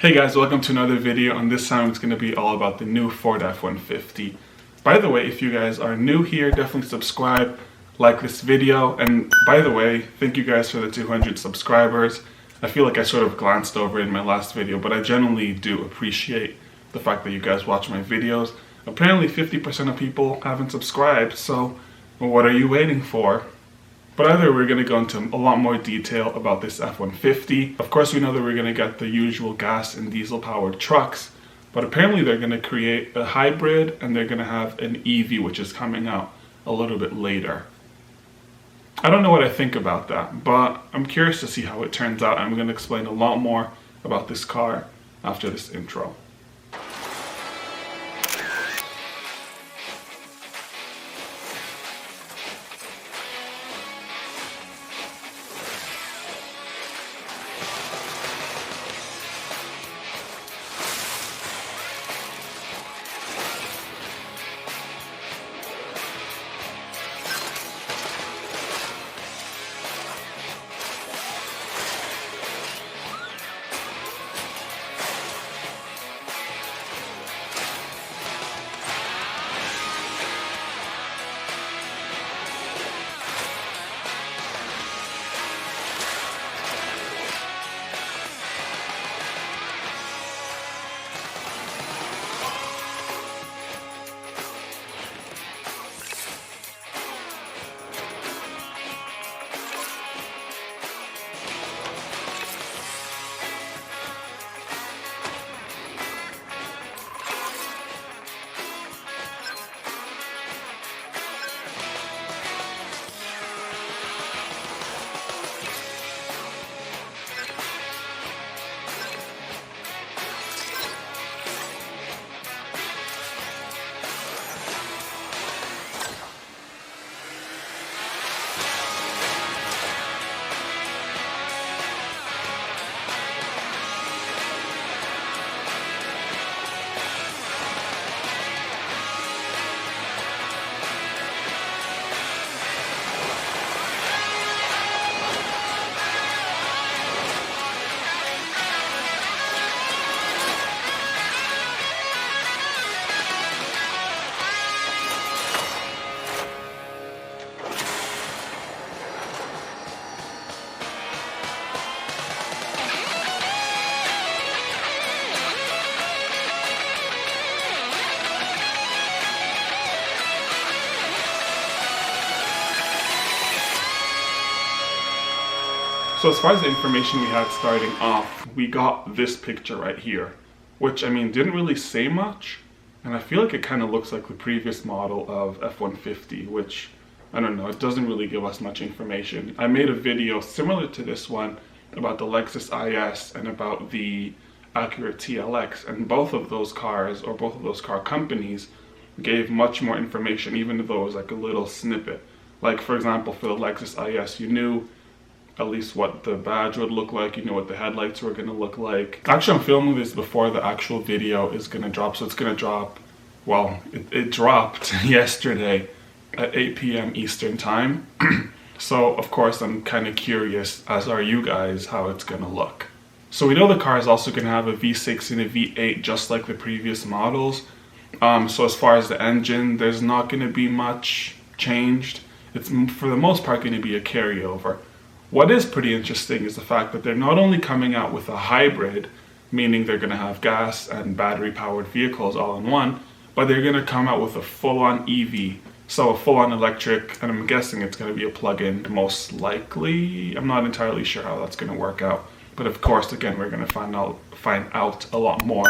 Hey guys, welcome to another video, and this time it's going to be all about the new Ford F-150. By the way, if you guys are new here, definitely subscribe, like this video, and by the way, thank you guys for the 200 subscribers. I feel like I sort of glanced over in my last video, but I generally do appreciate the fact that you guys watch my videos. Apparently 50% of people haven't subscribed, so what are you waiting for? But either we're going to go into a lot more detail about this F-150. Of course, we know that we're going to get the usual gas and diesel powered trucks, but apparently they're going to create a hybrid and they're going to have an EV, which is coming out a little bit later. I don't know what I think about that, but I'm curious to see how it turns out. I'm going to explain a lot more about this car after this intro. So as far as the information we had starting off, we got this picture right here, which I mean didn't really say much, and I feel like it kind of looks like the previous model of F-150, which I don't know, it doesn't really give us much information. I made a video similar to this one about the Lexus IS and about the Acura TLX, and both of those cars, or both of those car companies, gave much more information, even though it was like a little snippet. Like for example, for the Lexus IS, you knew at least what the badge would look like, you know what the headlights were going to look like. Actually, I'm filming this before the actual video is going to drop, so it's going to drop, well, it dropped yesterday at 8 p.m. Eastern time. So, of course, I'm kind of curious, as are you guys, how it's going to look. So we know the car is also going to have a V6 and a V8, just like the previous models. So as far as the engine, there's not going to be much changed. It's, for the most part, going to be a carryover. What is pretty interesting is the fact that they're not only coming out with a hybrid, meaning they're going to have gas and battery powered vehicles all in one, but they're going to come out with a full-on EV, so a full-on electric, and I'm guessing it's going to be a plug-in most likely. I'm not entirely sure how that's going to work out, but of course, again, we're going to find out a lot more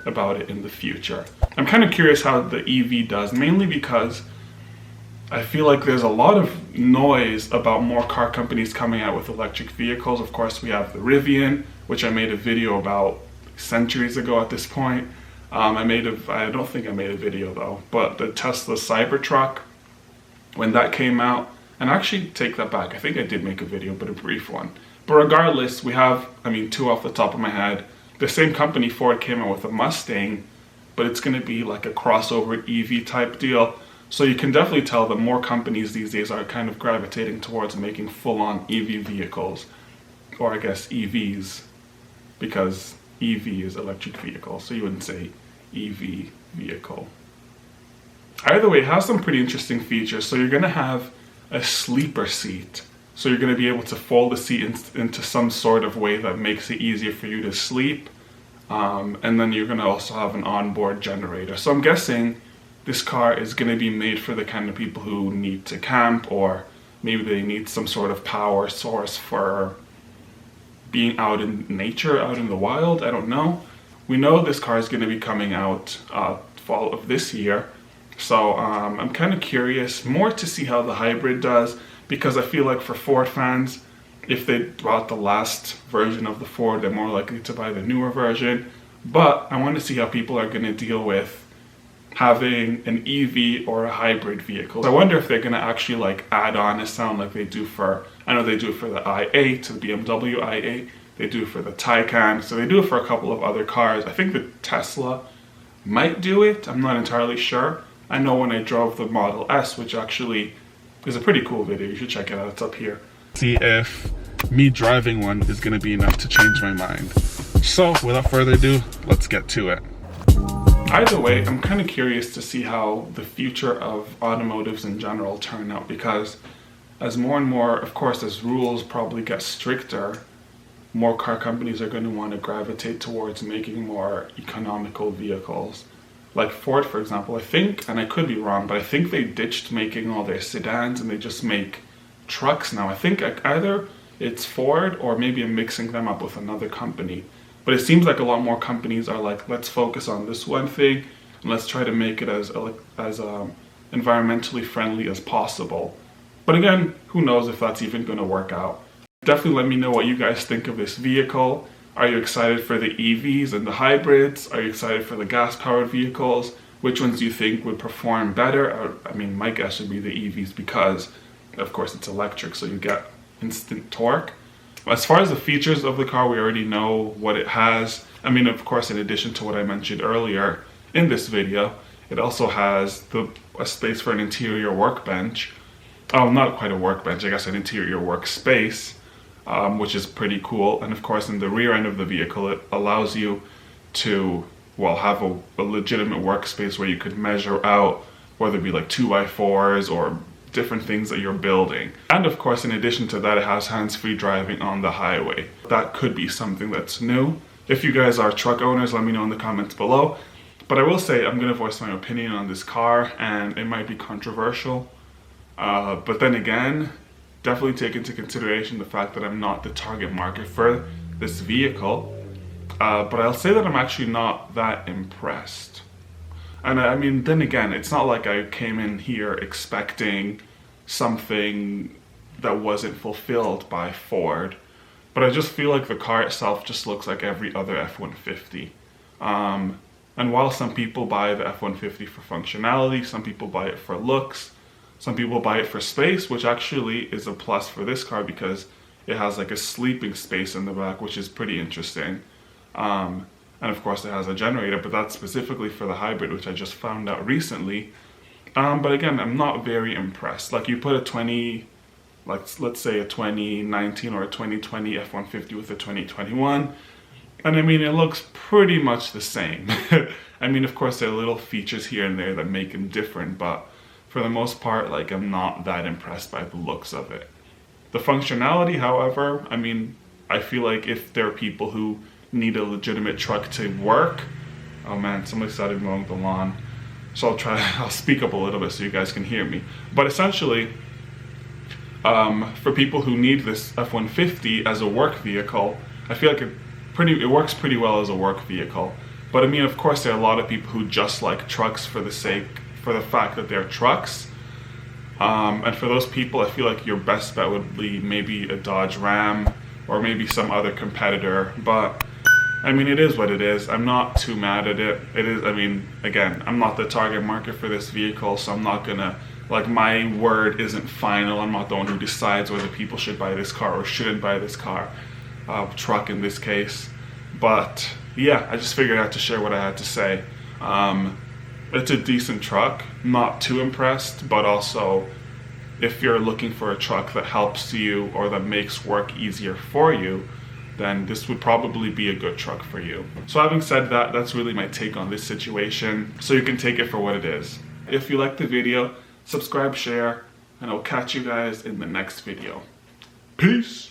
about it in the future. I'm kind of curious how the EV does, mainly because I feel like there's a lot of noise about more car companies coming out with electric vehicles. Of course, we have the Rivian, which I made a video about centuries ago at this point. I don't think I made a video though, but the Tesla Cybertruck, when that came out, and actually take that back, I think I did make a video, but a brief one. But regardless, we have, two off the top of my head. The same company, Ford, came out with a Mustang, but it's going to be like a crossover EV type deal. So you can definitely tell that more companies these days are kind of gravitating towards making full-on EV vehicles, or I guess EVs, because EV is electric vehicle, so you wouldn't say EV vehicle. Either way, it has some pretty interesting features. So you're going to have a sleeper seat. So you're going to be able to fold the seat into some sort of way that makes it easier for you to sleep. And then you're going to also have an onboard generator. So I'm guessing this car is going to be made for the kind of people who need to camp, or maybe they need some sort of power source for being out in nature, out in the wild. I don't know. We know this car is going to be coming out fall of this year. So I'm kind of curious more to see how the hybrid does, because I feel like for Ford fans, if they bought the last version of the Ford, they're more likely to buy the newer version. But I want to see how people are going to deal with having an EV or a hybrid vehicle. So I wonder if they're going to actually like add on a sound like they do for, I know they do it for the i8, the BMW i8, they do it for the Taycan, so they do it for a couple of other cars. I think the Tesla might do it, I'm not entirely sure. I know when I drove the Model S, which actually is a pretty cool video, you should check it out, it's up here. See if me driving one is going to be enough to change my mind. So without further ado, let's get to it. Either way, I'm kind of curious to see how the future of automotives in general turn out, because as more and more, of course, as rules probably get stricter, more car companies are going to want to gravitate towards making more economical vehicles. Like Ford, for example, I think, and I could be wrong, but I think they ditched making all their sedans and they just make trucks now. I think either it's Ford or maybe I'm mixing them up with another company. But it seems like a lot more companies are like, let's focus on this one thing and let's try to make it as environmentally friendly as possible. But again, who knows if that's even going to work out. Definitely let me know what you guys think of this vehicle. Are you excited for the EVs and the hybrids? Are you excited for the gas-powered vehicles? Which ones do you think would perform better? I mean, my guess would be the EVs because, of course, it's electric, so you get instant torque. As far as the features of the car, we already know what it has. I mean, of course, in addition to what I mentioned earlier in this video, it also has a space for an interior workbench. Oh, not quite a workbench, I guess an interior workspace, which is pretty cool. And of course, in the rear end of the vehicle, it allows you to, well, have a legitimate workspace where you could measure out, whether it be like 2x4s or different things that you're building. And of course, in addition to that, it has hands-free driving on the highway. That could be something that's new. If you guys are truck owners, let me know in the comments below. But I will say I'm gonna voice my opinion on this car, and it might be controversial. But then again, definitely take into consideration the fact that I'm not the target market for this vehicle. But I'll say that I'm actually not that impressed. And I mean, then again, it's not like I came in here expecting something that wasn't fulfilled by Ford, but I just feel like the car itself just looks like every other F-150. And while some people buy the F-150 for functionality, some people buy it for looks, some people buy it for space, which actually is a plus for this car because it has like a sleeping space in the back, which is pretty interesting. And of course it has a generator, but that's specifically for the hybrid, which I just found out recently. But again, I'm not very impressed. Like you put let's say a 2019 or a 2020 F-150 with a 2021, and I mean, it looks pretty much the same. I mean, of course, there are little features here and there that make them different, but for the most part, like I'm not that impressed by the looks of it. The functionality, however, I mean, I feel like if there are people who need a legitimate truck to work. Oh man, somebody started mowing the lawn. So I'll speak up a little bit so you guys can hear me. But essentially, for people who need this F-150 as a work vehicle, I feel like it works pretty well as a work vehicle. But I mean, of course, there are a lot of people who just like trucks for the fact that they're trucks. And for those people, I feel like your best bet would be maybe a Dodge Ram or maybe some other competitor. But I mean, it is what it is. I'm not too mad at it. It is, I mean, again, I'm not the target market for this vehicle, so I'm not gonna, like, my word isn't final. I'm not the one who decides whether people should buy this car or shouldn't buy this car, truck in this case. But yeah, I just figured I had to share what I had to say. It's a decent truck, not too impressed, but also if you're looking for a truck that helps you or that makes work easier for you, then this would probably be a good truck for you. So having said that, that's really my take on this situation, so you can take it for what it is. If you liked the video, subscribe, share, and I'll catch you guys in the next video. Peace!